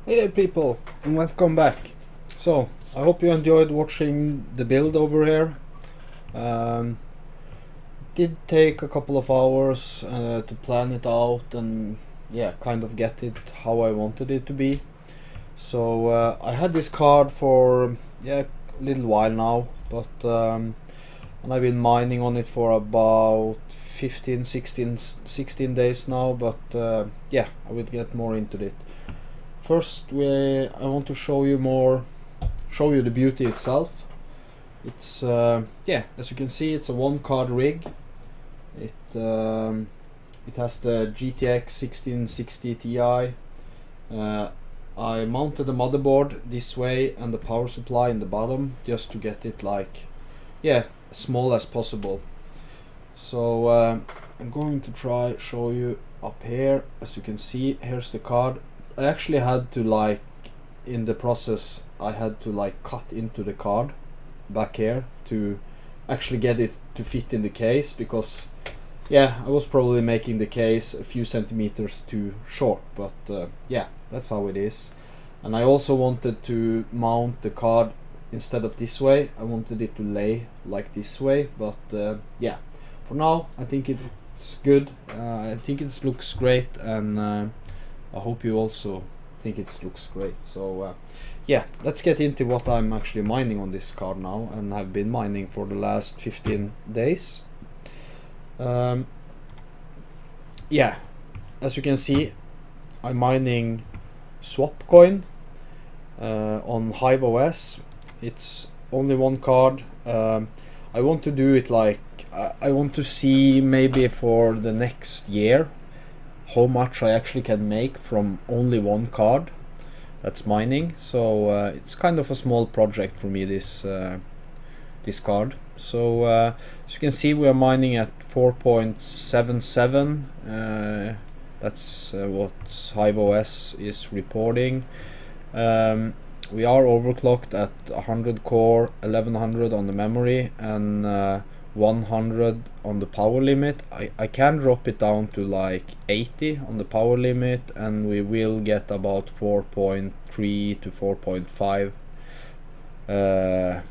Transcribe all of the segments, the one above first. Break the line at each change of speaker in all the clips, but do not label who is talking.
Hey there people, and welcome back. So, I hope you enjoyed watching the build over here. Um, did take a couple of hours to plan it out and kind of get it how I wanted it to be. So I had this card for a little while now, but and I've been mining on it for about 15, 16 days now, but I will get more into it. First, I want to show you the beauty itself. It's as you can see, it's a one card rig. It has the GTX 1660 Ti. I mounted the motherboard this way and the power supply in the bottom just to get it as small as possible. So I'm going to try show you up here. As you can see, here's the card. I actually had to in the process I had to cut into the card back here to actually get it to fit in the case, because I was probably making the case a few centimeters too short, but that's how it is. And I also wanted to mount the card instead of this way. I wanted it to lay like this way, but for now I think it's good. I think it looks great, and I hope you also think it looks great. So let's get into what I'm actually mining on this card now, and have been mining for the last 15 days. As you can see, I'm mining Swapcoin on Hive OS. It's only one card. I want to do it I want to see maybe for the next year how much I actually can make from only one card that's mining. So it's kind of a small project for me, this card. So as you can see, we are mining at 4.77. That's what Hive OS is reporting. We are overclocked at 100 core, 1100 on the memory, and 100 on the power limit. I can drop it down to 80 on the power limit, and we will get about 4.3 to 4.5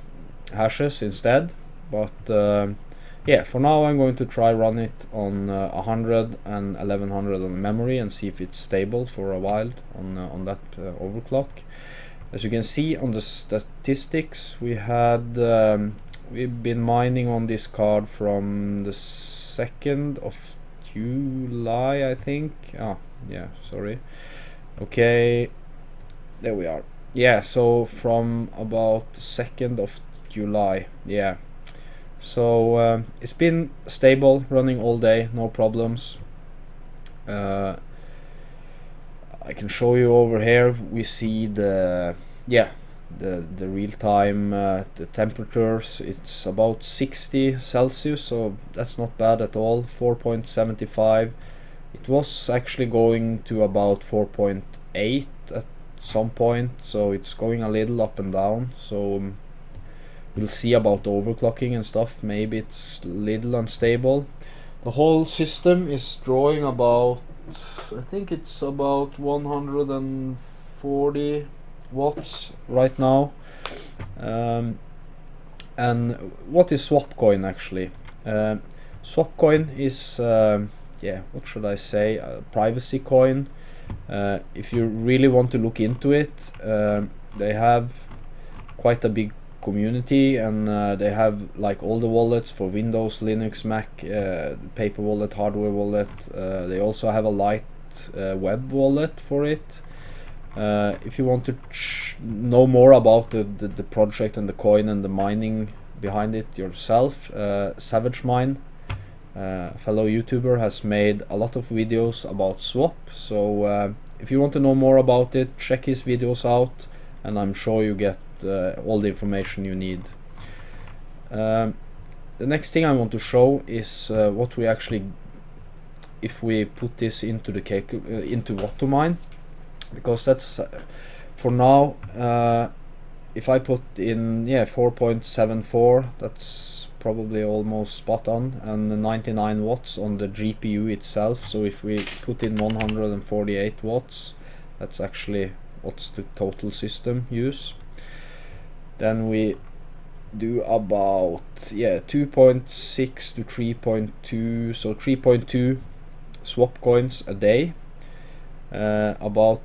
hashes instead. But for now I'm going to try run it on 100 and 1100 on the memory and see if it's stable for a while on that overclock. As you can see on the statistics, we've been mining on this card from the 2nd of July, I think. Sorry. Okay, there we are. So from about the 2nd of July. So it's been stable, running all day, no problems. I can show you over here. We see the real-time the temperatures. It's about 60 Celsius, so that's not bad at all. 4.75. It was actually going to about 4.8 at some point, so it's going a little up and down. So we'll see about overclocking and stuff. Maybe it's a little unstable. The whole system is drawing about, I think it's about 140 watts right now. And what is Swapcoin actually? Swapcoin is what should I say, a privacy coin. If you really want to look into it, they have quite a big community, and they have all the wallets for Windows, Linux, Mac, paper wallet, hardware wallet. They also have a light web wallet for it. If you want to know more about the project and the coin and the mining behind it yourself, Savage Mine, fellow YouTuber, has made a lot of videos about Swap. So if you want to know more about it, check his videos out, and I'm sure you get all the information you need. The next thing I want to show is what we actually, if we put this into the into what to mine, because that's for now. If I put in 4.74, that's probably almost spot on, and 99 watts on the GPU itself. So if we put in 148 watts, that's actually what's the total system use. Then we do about 2.6 to 3.2, so 3.2 swap coins a day, about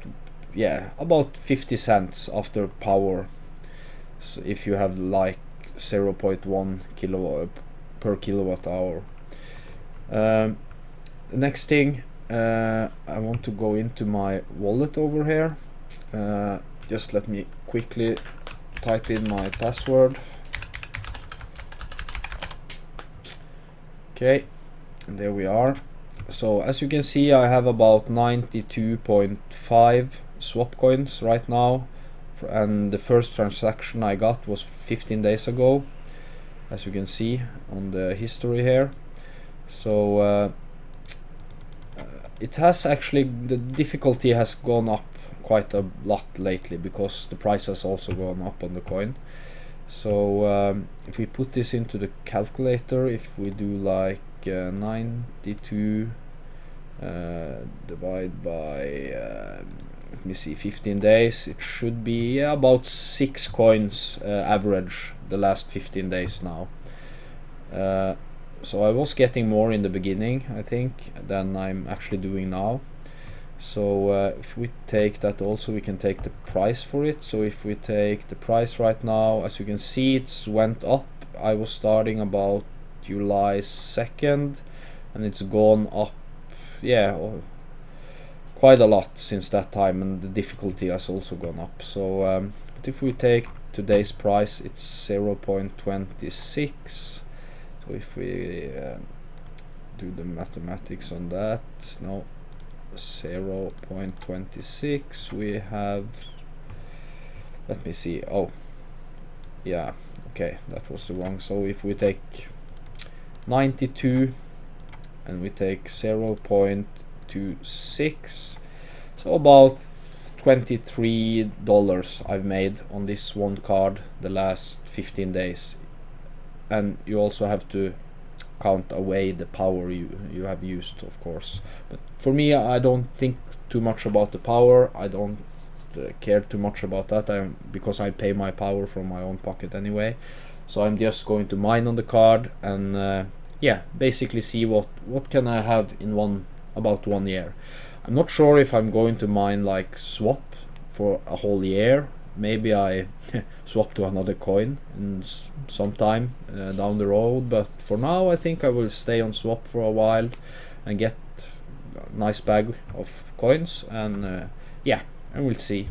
50 cents after power. So if you have like 0.1 kilowatt per kilowatt hour. The next thing, I want to go into my wallet over here. Just let me quickly type in my password. Okay, and there we are. So as you can see, I have about 92.5 swap coins right now, and the first transaction I got was 15 days ago, as you can see on the history here. So it has actually, the difficulty has gone up quite a lot lately because the price has also gone up on the coin. So if we put this into the calculator, if we do like 92 divide by let me see, 15 days, it should be about 6 coins average the last 15 days now. So I was getting more in the beginning, I think, than I'm actually doing now. So if we take that also, we can take the price for it. So if we take the price right now, as you can see, it's went up. I was starting about July 2nd, and it's gone up, quite a lot since that time, and the difficulty has also gone up. So but if we take today's price, it's 0.26. So if we do the mathematics on that, no, 0.26, we have, let me see, oh yeah, okay, that was the wrong. So if we take 92 and we take 0.26, so about $23 I've made on this one card the last 15 days. And you also have to count away the power you have used, of course. But for me, I don't think too much about the power. I don't care too much about that, because I pay my power from my own pocket anyway. So I'm just going to mine on the card and basically see what can I have in about 1 year. I'm not sure if I'm going to mine like swap for a whole year. Maybe I swap to another coin in some time down the road, but for now I think I will stay on swap for a while and get a nice bag of coins, and and we'll see.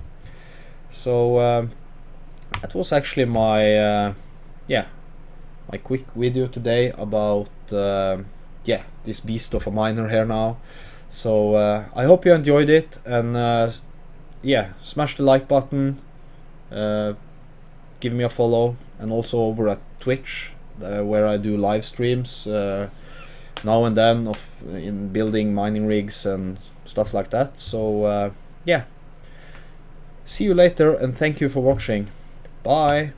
So that was actually my my quick video today about this beast of a miner here now. So I hope you enjoyed it, and smash the like button. Give me a follow, and also over at Twitch, where I do live streams now and then in building mining rigs and stuff like that. So see you later, and thank you for watching. Bye.